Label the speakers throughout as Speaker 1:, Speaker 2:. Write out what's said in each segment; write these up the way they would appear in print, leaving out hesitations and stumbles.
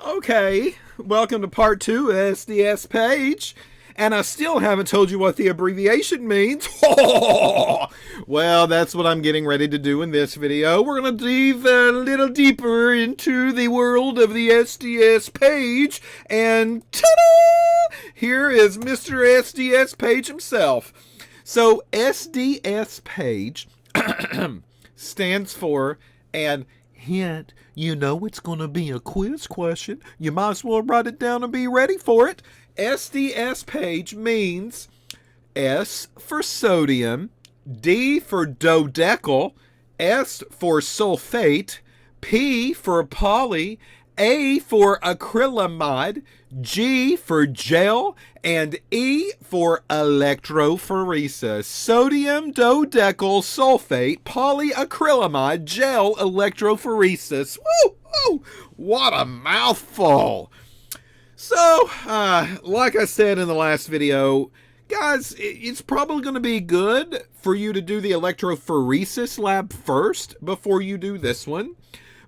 Speaker 1: Okay, welcome to part 2 of SDS-PAGE. And I still haven't told you what the abbreviation means. Well, that's what I'm getting ready to do in this video. We're going to dive a little deeper into the world of the SDS-PAGE. And ta-da! Here is Mr. SDS-PAGE himself. So SDS-PAGE stands for, and hint, you know it's going to be a quiz question. You might as well write it down and be ready for it. SDS-PAGE means S for sodium, D for dodecyl, S for sulfate, P for poly, A for acrylamide, G for gel, and E for electrophoresis. Sodium dodecyl sulfate, polyacrylamide, gel, electrophoresis. Woo! Woo! What a mouthful! So, like I said in the last video, guys, it's probably going to be good for you to do the electrophoresis lab first before you do this one.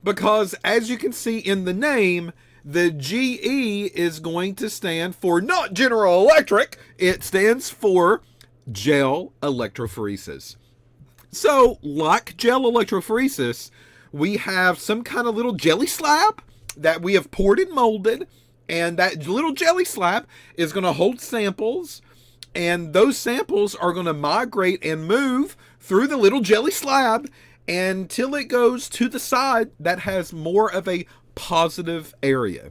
Speaker 1: Because, as you can see in the name, the GE is going to stand for not General Electric. It stands for gel electrophoresis. So, like gel electrophoresis, we have some kind of little jelly slab that we have poured and molded. And that little jelly slab is going to hold samples, and those samples are going to migrate and move through the little jelly slab until it goes to the side that has more of a positive area.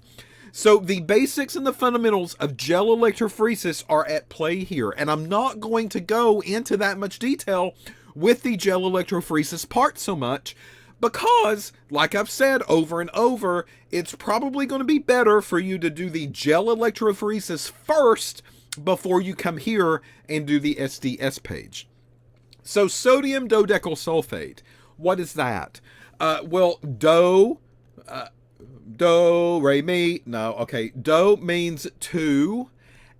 Speaker 1: So the basics and the fundamentals of gel electrophoresis are at play here, and I'm not going to go into that much detail with the gel electrophoresis part so much, because, like I've said over and over, it's probably going to be better for you to do the gel electrophoresis first before you come here and do the SDS-PAGE. So, sodium dodecyl sulfate, what is that? Well, do, re, mi, no, okay, do means 2,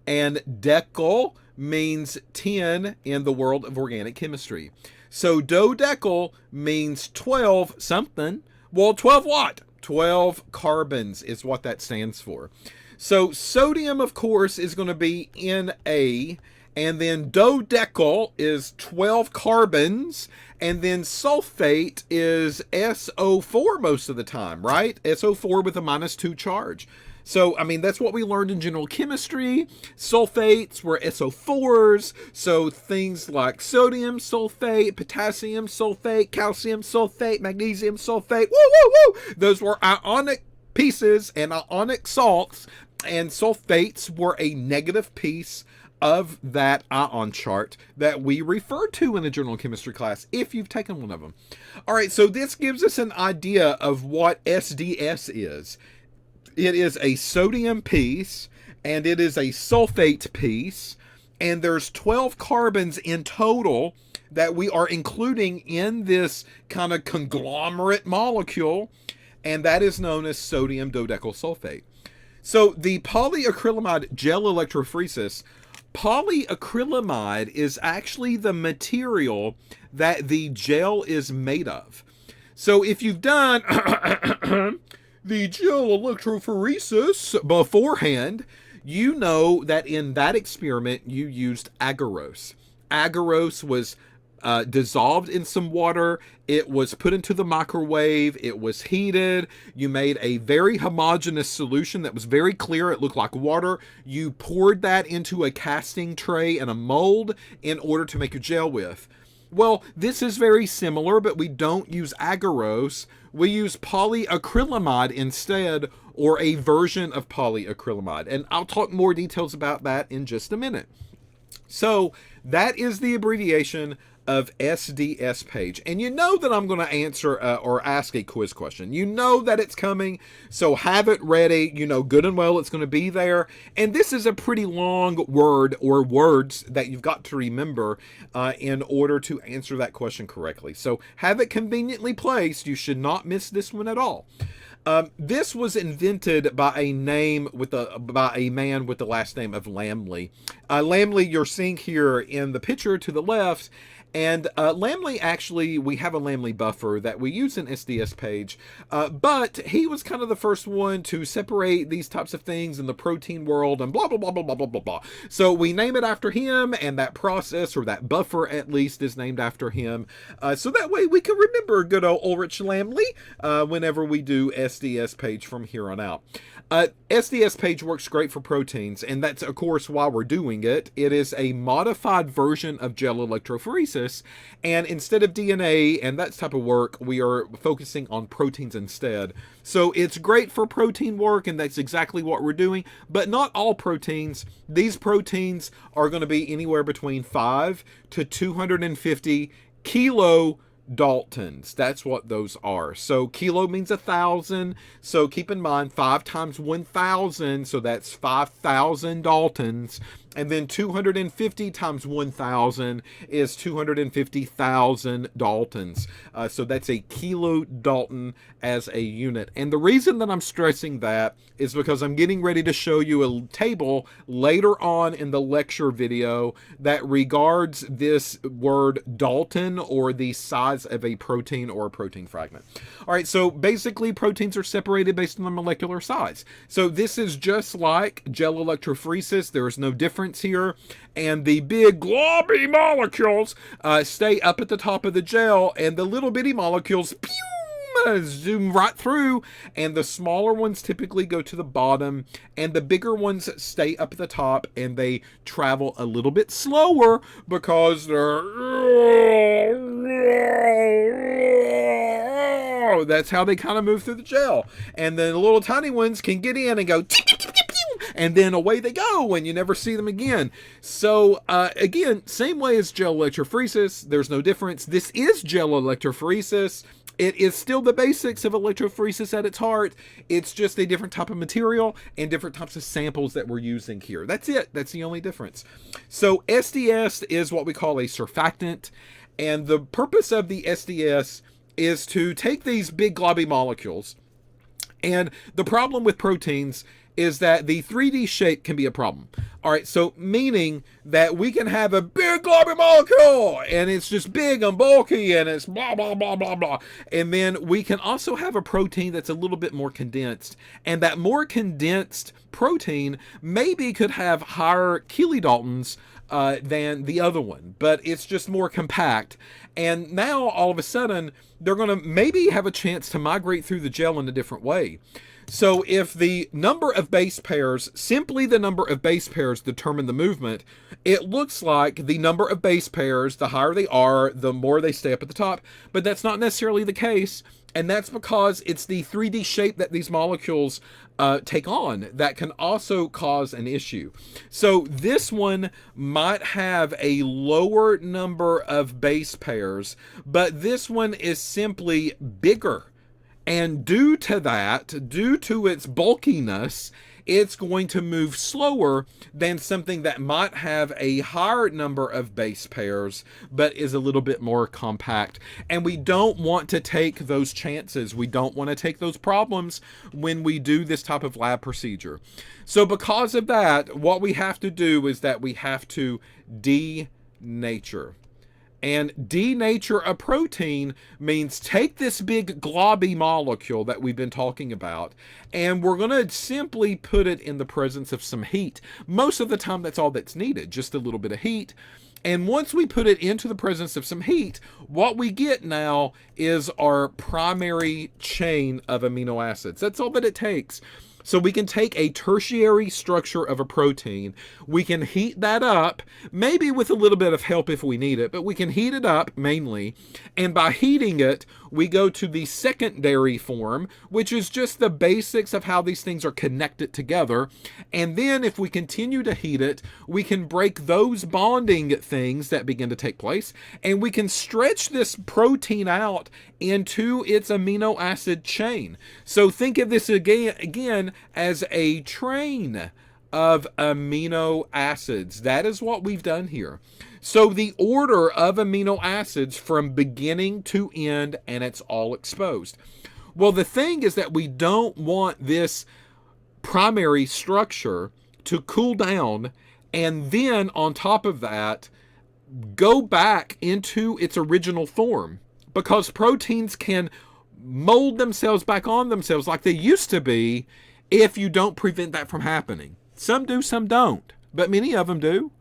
Speaker 1: and decyl means 10 in the world of organic chemistry. So dodecyl means 12 something. Well, 12 what? 12 carbons is what that stands for. So sodium, of course, is going to be Na, and then dodecyl is 12 carbons, and then sulfate is SO4 most of the time, right? SO4 with a -2 charge. So, I mean, that's what we learned in general chemistry. Sulfates were SO4s, so things like sodium sulfate, potassium sulfate, calcium sulfate, magnesium sulfate, woo, woo, woo! Those were ionic pieces and ionic salts, and sulfates were a negative piece of that ion chart that we referred to in the general chemistry class, if you've taken one of them. All right, so this gives us an idea of what SDS is. It is a sodium piece, and it is a sulfate piece, and there's 12 carbons in total that we are including in this kind of conglomerate molecule, and that is known as sodium dodecyl sulfate. So the polyacrylamide gel electrophoresis, polyacrylamide is actually the material that the gel is made of. So if you've done the gel electrophoresis beforehand, you know that in that experiment you used agarose. Agarose was dissolved in some water. It was put into the microwave. It was heated. You made a very homogeneous solution that was very clear. It looked like water. You poured that into a casting tray and a mold in order to make your gel with. Well, this is very similar, but we don't use agarose. We use polyacrylamide instead, or a version of polyacrylamide. And I'll talk more details about that in just a minute. So that is the abbreviation of SDS-PAGE. And you know that I'm going to answer or ask a quiz question. You know that it's coming, so have it ready. You know good and well it's going to be there. And this is a pretty long word or words that you've got to remember in order to answer that question correctly. So have it conveniently placed. You should not miss this one at all. This was invented by a man with the last name of Lamley. Lamley, you're seeing here in the picture to the left, And Lamley, actually, we have a Lamley buffer that we use in SDS-PAGE, but he was kind of the first one to separate these types of things in the protein world and blah, blah, blah, blah, blah, blah, blah, blah. So we name it after him, and that process, or that buffer at least, is named after him. So that way we can remember good old Ulrich Lamley whenever we do SDS-PAGE from here on out. SDS-PAGE works great for proteins, and that's, of course, why we're doing it. It is a modified version of gel electrophoresis, and instead of DNA and that type of work, we are focusing on proteins instead. So it's great for protein work, and that's exactly what we're doing, but not all proteins. These proteins are going to be anywhere between 5 to 250 kilo Daltons. That's what those are. So kilo means 1,000. So keep in mind 5 times 1,000. So that's 5,000 Daltons. And then 250 times 1,000 is 250,000 Daltons. So that's a kilo Dalton as a unit. And the reason that I'm stressing that is because I'm getting ready to show you a table later on in the lecture video that regards this word Dalton, or the size of a protein or a protein fragment. All right, so basically proteins are separated based on the molecular size. So this is just like gel electrophoresis. There is no difference here, and the big globby molecules stay up at the top of the gel, and the little bitty molecules zoom right through, and the smaller ones typically go to the bottom, and the bigger ones stay up at the top, and they travel a little bit slower because they're that's how they kind of move through the gel. And then the little tiny ones can get in and go and then away they go, and you never see them again. So again, same way as gel electrophoresis, there's no difference. This is gel electrophoresis. It is still the basics of electrophoresis at its heart. It's just a different type of material and different types of samples that we're using here. That's it. That's the only difference. So SDS is what we call a surfactant, and the purpose of the SDS is to take these big globby molecules, and the problem with proteins is that the 3D shape can be a problem. All right, so meaning that we can have a big globby molecule, and it's just big and bulky, and it's blah, blah, blah, blah, blah. And then we can also have a protein that's a little bit more condensed, and that more condensed protein maybe could have higher kilodaltons than the other one, but it's just more compact. And now all of a sudden they're going to maybe have a chance to migrate through the gel in a different way. So if the number of base pairs, simply the number of base pairs determine the movement, it looks like the number of base pairs, the higher they are, the more they stay up at the top. But that's not necessarily the case. And that's because it's the 3D shape that these molecules take on that can also cause an issue. So this one might have a lower number of base pairs, but this one is simply bigger. And due to that, due to its bulkiness, it's going to move slower than something that might have a higher number of base pairs, but is a little bit more compact. And we don't want to take those chances. We don't want to take those problems when we do this type of lab procedure. So because of that, what we have to do is that we have to denature. And denature a protein means take this big globby molecule that we've been talking about, and we're going to simply put it in the presence of some heat. Most of the time, that's all that's needed, just a little bit of heat. And once we put it into the presence of some heat, what we get now is our primary chain of amino acids. That's all that it takes. So we can take a tertiary structure of a protein, we can heat that up, maybe with a little bit of help if we need it, but we can heat it up mainly, and by heating it, we go to the secondary form, which is just the basics of how these things are connected together. And then if we continue to heat it, we can break those bonding things that begin to take place, and we can stretch this protein out into its amino acid chain. So think of this again as a train of amino acids. That is what we've done here. So the order of amino acids from beginning to end, and it's all exposed. Well, the thing is that we don't want this primary structure to cool down, and then on top of that, go back into its original form, because proteins can mold themselves back on themselves like they used to be if you don't prevent that from happening. Some do, some don't, but many of them do.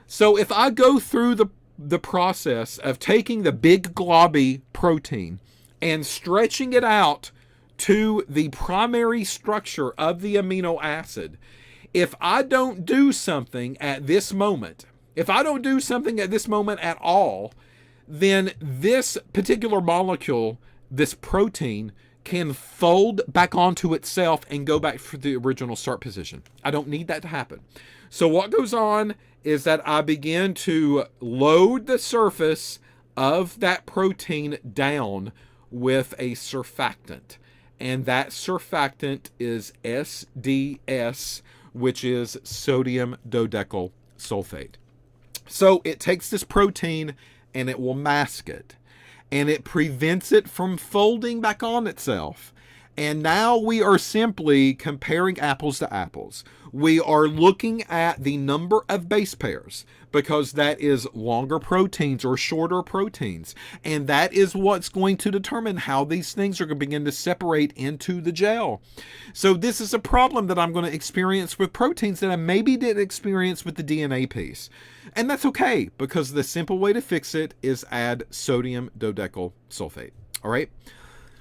Speaker 1: So if I go through the process of taking the big globby protein and stretching it out to the primary structure of the amino acid, if I don't do something at this moment, if I don't do something at this moment at all, then this particular molecule, this protein, can fold back onto itself and go back to the original start position. I don't need that to happen. So what goes on is that I begin to load the surface of that protein down with a surfactant. And that surfactant is SDS, which is sodium dodecyl sulfate. So it takes this protein and it will mask it, and it prevents it from folding back on itself. And now we are simply comparing apples to apples. We are looking at the number of base pairs, because that is longer proteins or shorter proteins. And that is what's going to determine how these things are going to begin to separate into the gel. So this is a problem that I'm going to experience with proteins that I maybe didn't experience with the DNA piece. And that's okay, because the simple way to fix it is add sodium dodecyl sulfate. All right.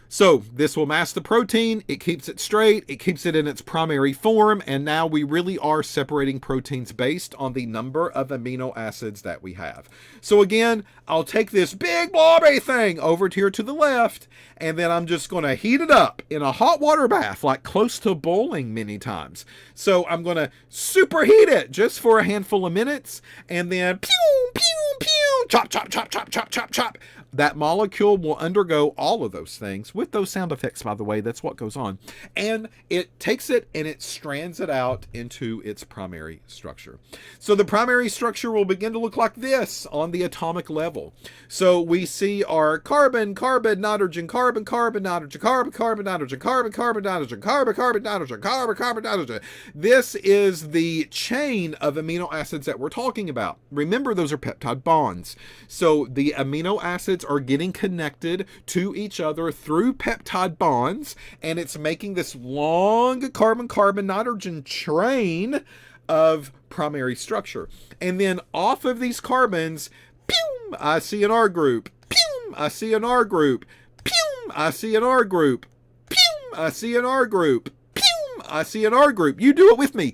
Speaker 1: So this will mask the protein, it keeps it straight, it keeps it in its primary form, and now we really are separating proteins based on the number of amino acids that we have. So again, I'll take this big blobby thing over here to the left, and then I'm just going to heat it up in a hot water bath, like close to boiling many times. So I'm going to superheat it just for a handful of minutes, and then pew, pew, pew, chop, chop, chop, chop, chop, chop, chop. That molecule will undergo all of those things with those sound effects, by the way. That's what goes on. And it takes it and it strands it out into its primary structure. So the primary structure will begin to look like this on the atomic level. So we see our carbon, carbon, nitrogen, carbon, carbon, nitrogen, carbon, carbon, nitrogen, carbon, carbon, nitrogen, carbon, carbon, nitrogen, carbon, carbon, nitrogen. This is the chain of amino acids that we're talking about. Remember, those are peptide bonds. So the amino acids are getting connected to each other through peptide bonds, and it's making this long carbon-carbon nitrogen train of primary structure. And then off of these carbons, pew, I see an R group, pew, I see an R group, pew, I see an R group, pew, I see an R group, pew, I see an R group. You do it with me.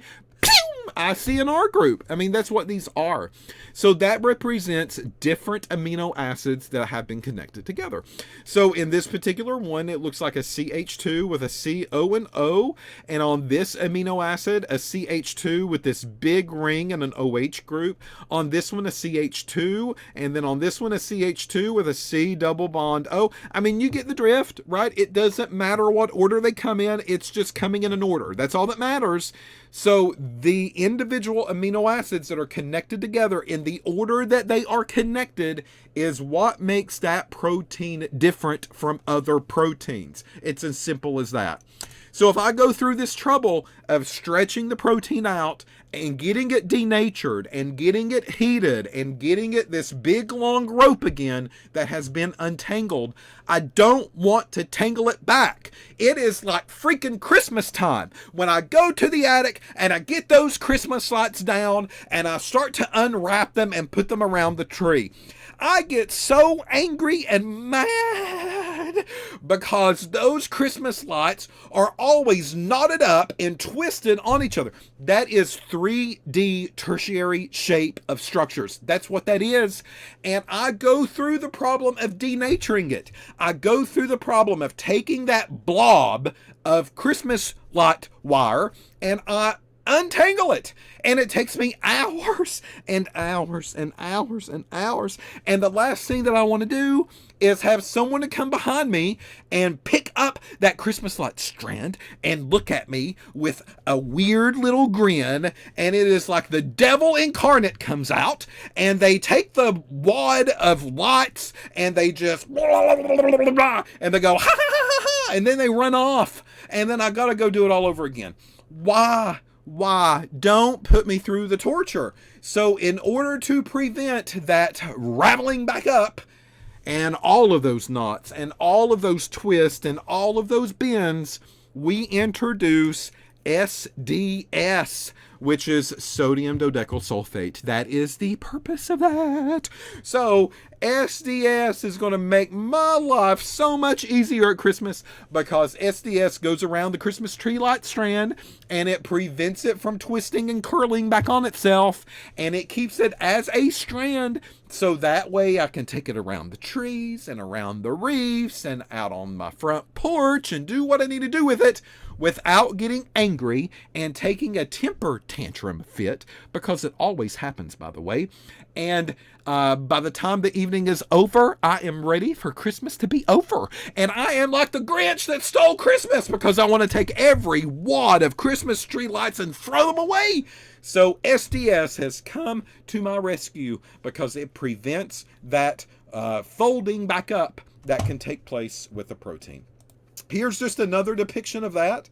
Speaker 1: I see an R group. I mean, that's what these are. So that represents different amino acids that have been connected together. So in this particular one, it looks like a CH2 with a CO and O. And on this amino acid, a CH2 with this big ring and an OH group. On this one, a CH2. And then on this one, a CH2 with a C double bond O. I mean, you get the drift, right? It doesn't matter what order they come in. It's just coming in an order. That's all that matters. So the individual amino acids that are connected together in the order that they are connected is what makes that protein different from other proteins. It's as simple as that. So if I go through this trouble of stretching the protein out and getting it denatured and getting it heated and getting it this big long rope again that has been untangled, I don't want to tangle it back. It is like freaking Christmas time when I go to the attic and I get those Christmas lights down and I start to unwrap them and put them around the tree. I get so angry and mad because those Christmas lights are always knotted up and twisted on each other. That is 3D tertiary shape of structures. That's what that is. And I go through the problem of denaturing it. I go through the problem of taking that blob of Christmas light wire and I untangle it, and it takes me hours and hours and hours and hours, and the last thing that I want to do is have someone to come behind me and pick up that Christmas light strand and look at me with a weird little grin, and it is like the devil incarnate comes out, and they take the wad of lights and they just blah, blah, blah, blah, blah, and they go ha ha ha ha, and then they run off, and then I gotta go do it all over again. Why Why? Don't put me through the torture. So in order to prevent that rattling back up and all of those knots and all of those twists and all of those bends, we introduce SDS, which is sodium dodecyl sulfate. That is the purpose of that. So SDS is going to make my life so much easier at Christmas, because SDS goes around the Christmas tree light strand and it prevents it from twisting and curling back on itself, and it keeps it as a strand, so that way I can take it around the trees and around the reefs and out on my front porch and do what I need to do with it without getting angry and taking a temper tantrum fit, because it always happens, by the way. And by the time the evening is over, I am ready for Christmas to be over. And I am like the Grinch that stole Christmas, because I want to take every wad of Christmas tree lights and throw them away. So SDS has come to my rescue, because it prevents that folding back up that can take place with the protein. Here's just another depiction of that.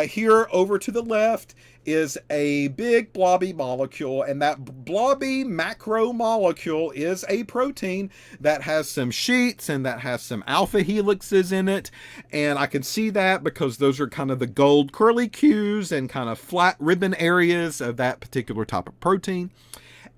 Speaker 1: Here over to the left is a big blobby molecule, and that blobby macromolecule is a protein that has some sheets and that has some alpha helixes in it. And I can see that because those are kind of the gold curly Qs and kind of flat ribbon areas of that particular type of protein.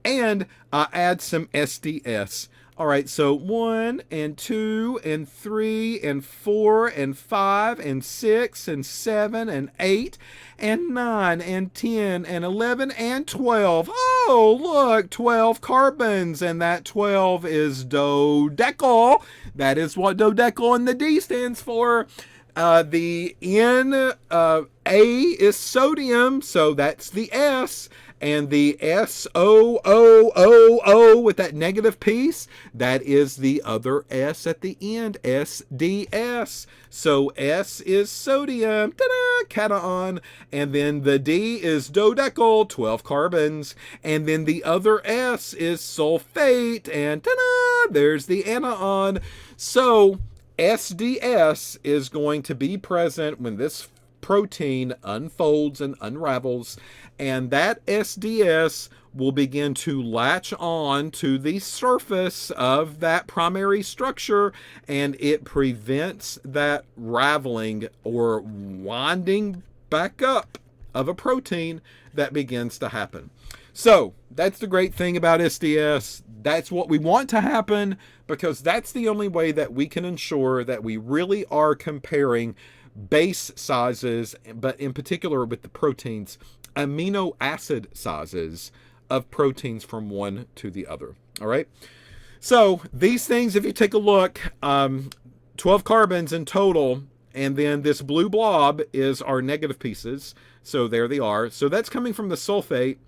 Speaker 1: And I add some SDS. All right, so 1 and 2 and 3 and 4 and 5 and 6 and 7 and 8 and 9 and 10 and 11 and 12. Oh, look, 12 carbons, and that 12 is dodecyl. That is what dodecyl and the D stands for. The A is sodium, so that's the S. And the SOOOO with that negative piece, that is the other S at the end, SDS. So S is sodium, ta-da, cation, and then the D is dodecyl, 12 carbons, and then the other S is sulfate, and ta-da, there's the anion. So SDS is going to be present when this protein unfolds and unravels, and that SDS will begin to latch on to the surface of that primary structure, and it prevents that raveling or winding back up of a protein that begins to happen. So that's the great thing about SDS. That's what we want to happen, because that's the only way that we can ensure that we really are comparing base sizes, but in particular with the proteins, amino acid sizes of proteins from one to the other. All right. So these things, if you take a look, 12 carbons in total, and then this blue blob is our negative pieces. So there they are. So that's coming from the sulfate.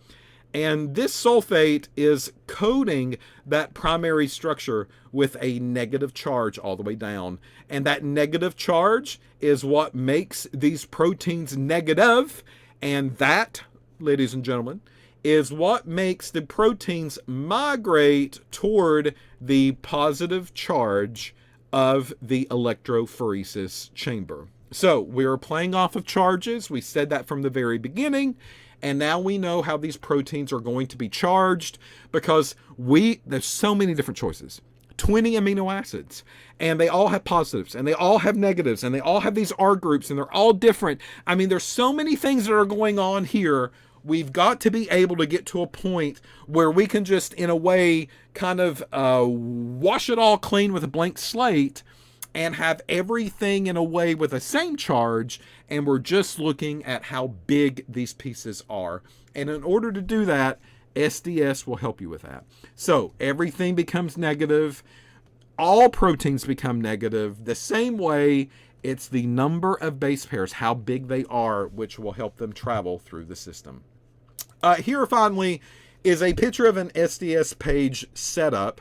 Speaker 1: And this sulfate is coating that primary structure with a negative charge all the way down. And that negative charge is what makes these proteins negative. And that, ladies and gentlemen, is what makes the proteins migrate toward the positive charge of the electrophoresis chamber. So we are playing off of charges. We said that from the very beginning. And now we know how these proteins are going to be charged, because there's so many different choices. 20 amino acids, and they all have positives, and they all have negatives, and they all have these R groups, and they're all different. I mean, there's so many things that are going on here. We've got to be able to get to a point where we can just, in a way, kind of wash it all clean with a blank slate and have everything in a way with the same charge, and we're just looking at how big these pieces are. And in order to do that, SDS will help you with that. So everything becomes negative. All proteins become negative. The same way, it's the number of base pairs, how big they are, which will help them travel through the system. Here finally is a picture of an SDS-PAGE setup.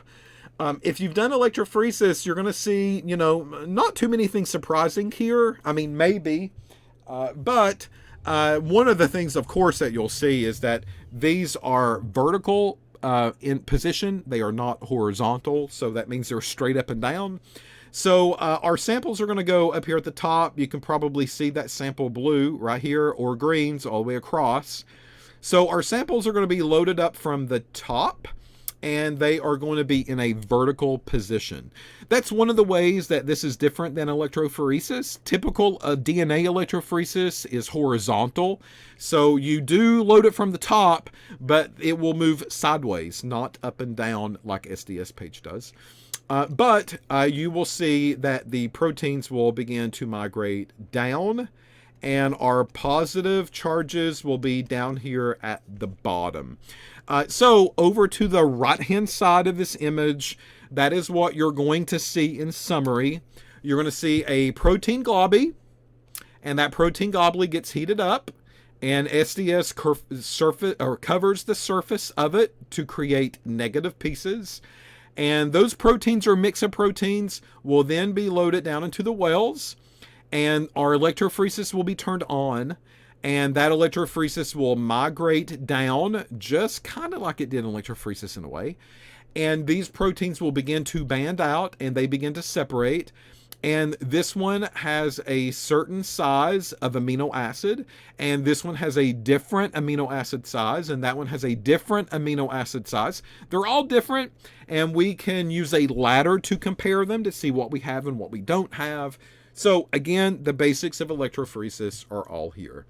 Speaker 1: If you've done electrophoresis, you're going to see, not too many things surprising here. I mean, maybe, but one of the things, of course, that you'll see is that these are vertical in position. They are not horizontal, so that means they're straight up and down. So our samples are going to go up here at the top. You can probably see that sample blue right here, or greens all the way across. So our samples are going to be loaded up from the top, and they are going to be in a vertical position. That's one of the ways that this is different than electrophoresis. Typical DNA electrophoresis is horizontal. So you do load it from the top, but it will move sideways, not up and down like SDS-PAGE does. But you will see that the proteins will begin to migrate down, and our positive charges will be down here at the bottom. So over to the right-hand side of this image, that is what you're going to see in summary. You're going to see a protein globby, and that protein globby gets heated up, and SDS covers the surface of it to create negative pieces. And those proteins, or mix of proteins, will then be loaded down into the wells, and our electrophoresis will be turned on, and that electrophoresis will migrate down just kind of like it did in electrophoresis in a way. And these proteins will begin to band out, and they begin to separate. And this one has a certain size of amino acid, and this one has a different amino acid size, and that one has a different amino acid size. They're all different, and we can use a ladder to compare them to see what we have and what we don't have. So again, the basics of electrophoresis are all here.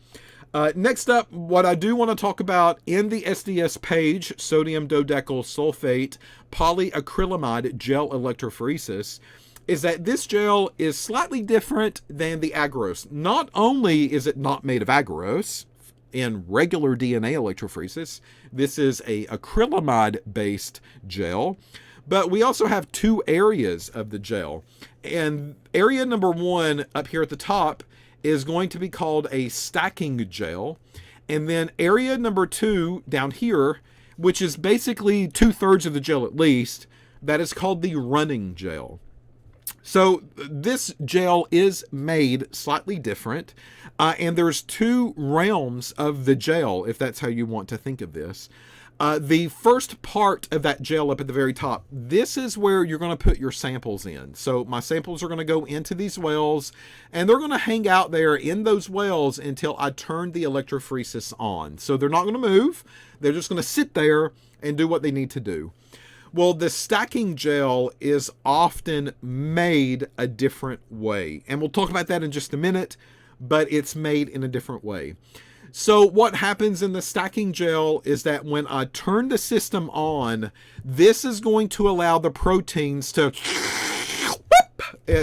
Speaker 1: Next up, what I do want to talk about in the SDS-PAGE, sodium dodecyl sulfate polyacrylamide gel electrophoresis, is that this gel is slightly different than the agarose. Not only is it not made of agarose in regular DNA electrophoresis, this is a acrylamide-based gel, but we also have two areas of the gel. And area number one up here at the top is going to be called a stacking gel. And then area number two down here, which is basically 2/3 of the gel at least, that is called the running gel. So this gel is made slightly different, and there's two realms of the gel, if that's how you want to think of this. The first part of that gel up at the very top, this is where you're going to put your samples in. So my samples are going to go into these wells, and they're going to hang out there in those wells until I turn the electrophoresis on. So they're not going to move. They're just going to sit there and do what they need to do. Well, the stacking gel is often made a different way, and we'll talk about that in just a minute, but it's made in a different way. So what happens in the stacking gel is that when I turn the system on, this is going to allow the proteins to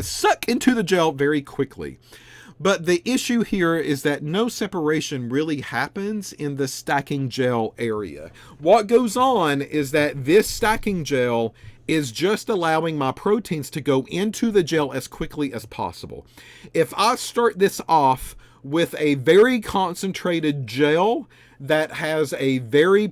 Speaker 1: suck into the gel very quickly. But the issue here is that no separation really happens in the stacking gel area. What goes on is that this stacking gel is just allowing my proteins to go into the gel as quickly as possible. If I start this off with a very concentrated gel that has a very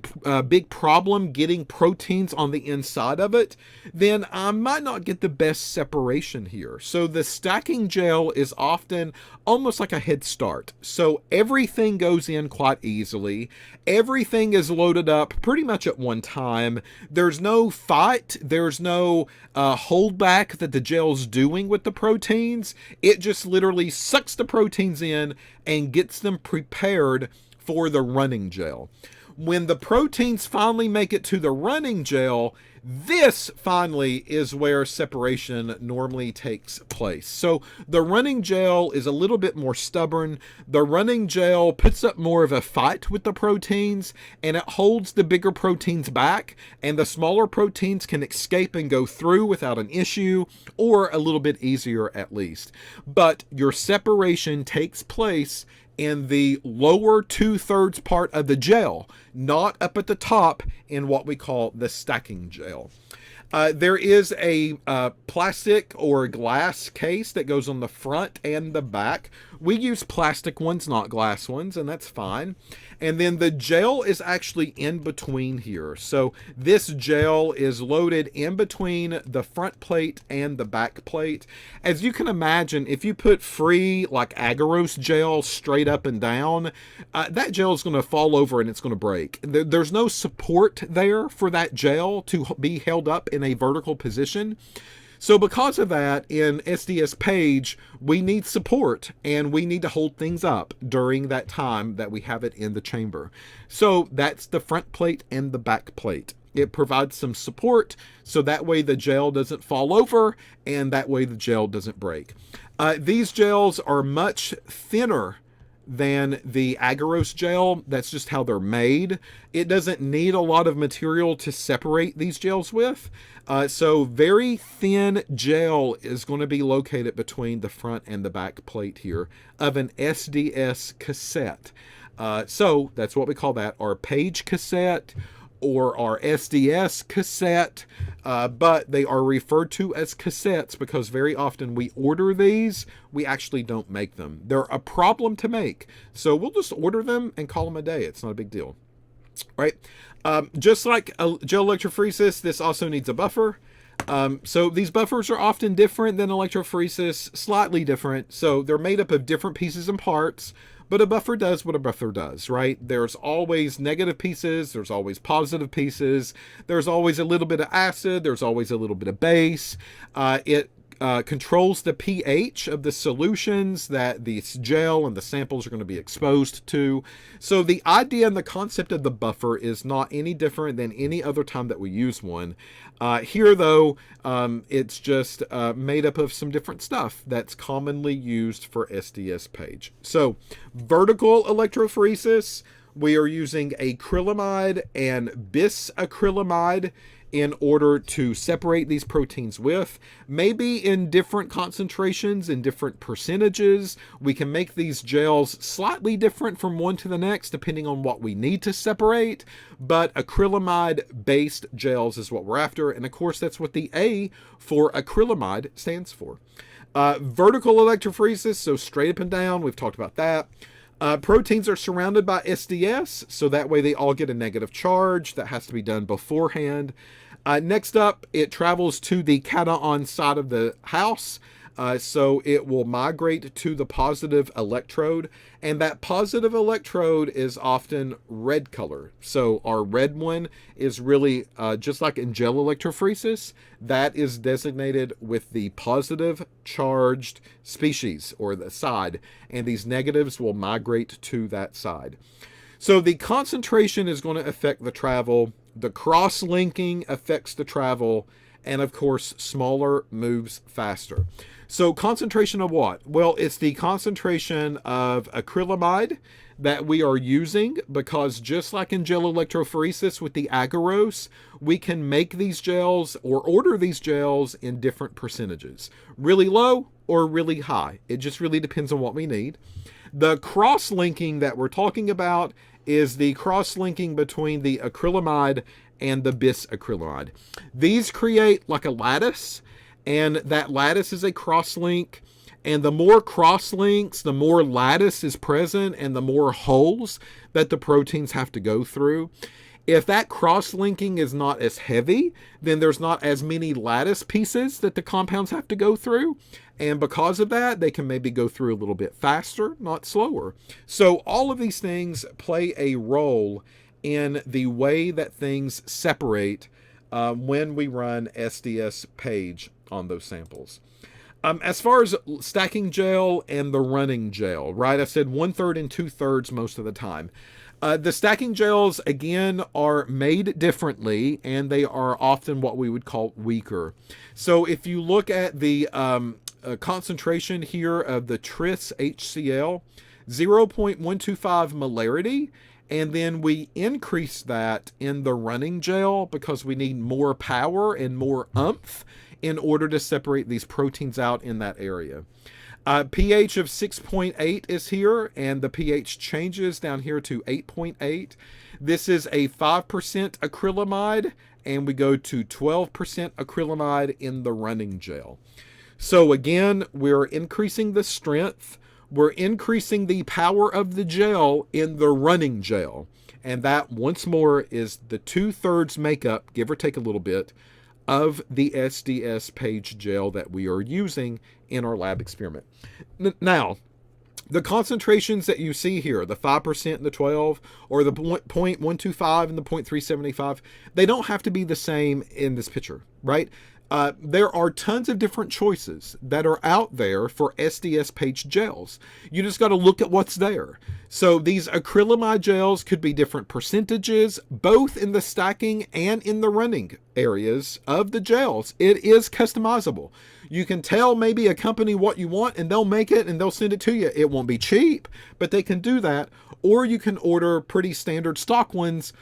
Speaker 1: big problem getting proteins on the inside of it, then I might not get the best separation here. So the stacking gel is often almost like a head start. So everything goes in quite easily. Everything is loaded up pretty much at one time. There's no fight. There's no holdback that the gel's doing with the proteins. It just literally sucks the proteins in and gets them prepared for the running gel. When the proteins finally make it to the running gel, this finally is where separation normally takes place. So the running gel is a little bit more stubborn. The running gel puts up more of a fight with the proteins, and it holds the bigger proteins back, and the smaller proteins can escape and go through without an issue, or a little bit easier at least. But your separation takes place in the lower 2/3 part of the gel, not up at the top in what we call the stacking gel. There is a plastic or glass case that goes on the front and the back. We use plastic ones, not glass ones, and that's fine. And then the gel is actually in between here. So this gel is loaded in between the front plate and the back plate. As you can imagine, if you put free like agarose gel straight up and down, that gel is going to fall over and it's going to break. There's no support there for that gel to be held up in a vertical position. So because of that, in SDS-PAGE, we need support and we need to hold things up during that time that we have it in the chamber. So that's the front plate and the back plate. It provides some support so that way the gel doesn't fall over and that way the gel doesn't break. These gels are much thinner than the agarose gel. That's just how they're made. It doesn't need a lot of material to separate these gels with. So very thin gel is going to be located between the front and the back plate here of an SDS cassette. So that's what we call that, our PAGE cassette or our SDS cassette, but they are referred to as cassettes because very often we order these, we actually don't make them. They're a problem to make, so we'll just order them and call them a day. It's not a big deal, right? Just like a gel electrophoresis, this also needs a buffer. So these buffers are often different than electrophoresis, slightly different. So they're made up of different pieces and parts, but a buffer does what a buffer does, right? There's always negative pieces. There's always positive pieces. There's always a little bit of acid. There's always a little bit of base. It controls the pH of the solutions that this gel and the samples are going to be exposed to. So the idea and the concept of the buffer is not any different than any other time that we use one. Here, though, it's just made up of some different stuff that's commonly used for SDS-PAGE. So vertical electrophoresis, we are using acrylamide and bisacrylamide in order to separate these proteins with, maybe in different concentrations, in different percentages. We can make these gels slightly different from one to the next depending on what we need to separate, but acrylamide-based gels is what we're after, and of course that's what the A for acrylamide stands for. Vertical electrophoresis, so straight up and down, we've talked about that. Proteins are surrounded by SDS, so that way they all get a negative charge. That has to be done beforehand. Next up, it travels to the cation side of the house, so it will migrate to the positive electrode, and that positive electrode is often red color. So our red one is really, just like in gel electrophoresis, that is designated with the positive charged species or the side, and these negatives will migrate to that side. So the concentration is going to affect the travel, the cross-linking affects the travel, and of course, smaller moves faster. So concentration of what? Well, it's the concentration of acrylamide that we are using, because just like in gel electrophoresis with the agarose, we can make these gels or order these gels in different percentages, really low or really high. It just really depends on what we need. The cross-linking that we're talking about is the cross-linking between the acrylamide and the bisacrylamide. These create like a lattice, and that lattice is a cross-link. And the more cross-links, the more lattice is present and the more holes that the proteins have to go through. If that cross-linking is not as heavy, then there's not as many lattice pieces that the compounds have to go through. And because of that, they can maybe go through a little bit faster, not slower. So all of these things play a role in the way that things separate when we run SDS-PAGE on those samples. As far as stacking gel and the running gel, right? I said 1/3 and 2/3 most of the time. The stacking gels, again, are made differently, and they are often what we would call weaker. So if you look at the concentration here of the tris HCl, 0.125 molarity, and then we increase that in the running gel because we need more power and more oomph in order to separate these proteins out in that area. pH of 6.8 is here, and the pH changes down here to 8.8. This is a 5% acrylamide, and we go to 12% acrylamide in the running gel. So again, we're increasing the strength, we're increasing the power of the gel in the running gel. And that, once more, is the 2/3 makeup, give or take a little bit, of the SDS-PAGE gel that we are using in our lab experiment. Now, the concentrations that you see here, the 5% and the 12, or the 0.125 and the 0.375, they don't have to be the same in this picture, right? there are tons of different choices that are out there for SDS-PAGE gels. You just got to look at what's there. So these acrylamide gels could be different percentages, both in the stacking and in the running areas of the gels. It is customizable. You can tell maybe a company what you want and they'll make it and they'll send it to you. It won't be cheap, but they can do that. Or you can order pretty standard stock ones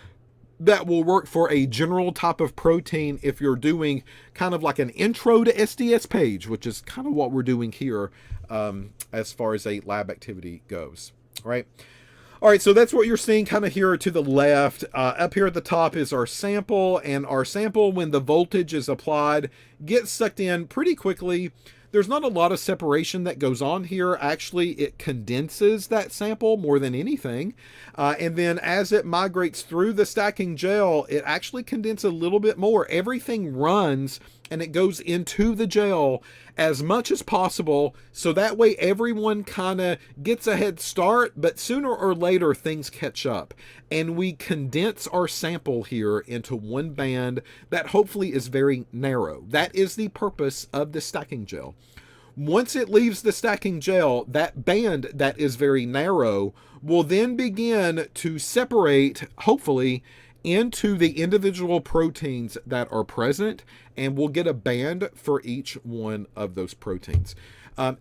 Speaker 1: that will work for a general type of protein if you're doing kind of like an intro to SDS-PAGE, which is kind of what we're doing here as far as a lab activity goes. All right, so that's what you're seeing kind of here to the left. Up here at the top is our sample, and our sample, when the voltage is applied, gets sucked in pretty quickly. There's not a lot of separation that goes on here. Actually, it condenses that sample more than anything. And then as it migrates through the stacking gel, it actually condenses a little bit more. Everything runs and it goes into the gel as much as possible. So that way everyone kind of gets a head start, but sooner or later things catch up. And we condense our sample here into one band that hopefully is very narrow. That is the purpose of the stacking gel. Once it leaves the stacking gel, that band that is very narrow will then begin to separate, hopefully, into the individual proteins that are present, and we'll get a band for each one of those proteins.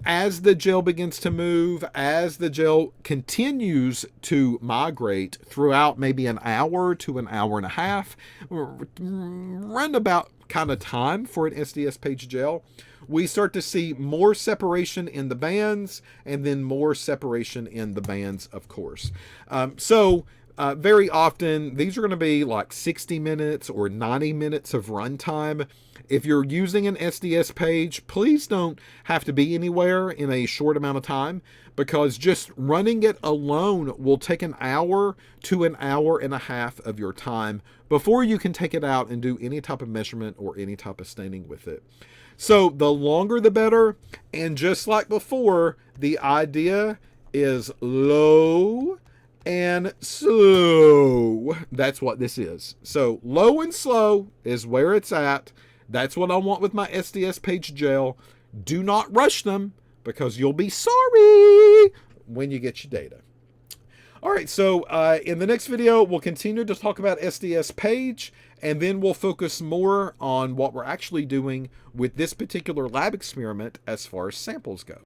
Speaker 1: As the gel begins to move, as the gel continues to migrate throughout maybe an hour to an hour and a half, roundabout kind of time for an SDS-PAGE gel, we start to see more separation in the bands and then more separation in the bands, of course. Very often, these are going to be like 60 minutes or 90 minutes of runtime. If you're using an SDS-PAGE, please don't have to be anywhere in a short amount of time, because just running it alone will take an hour to an hour and a half of your time before you can take it out and do any type of measurement or any type of staining with it. So the longer the better, and just like before, the idea is low and slow. That's what this is. So low and slow is where it's at. That's what I want with my SDS-PAGE gel. Do not rush them, because you'll be sorry when you get your data. All right, so in the next video, we'll continue to talk about SDS-PAGE, and then we'll focus more on what we're actually doing with this particular lab experiment as far as samples go.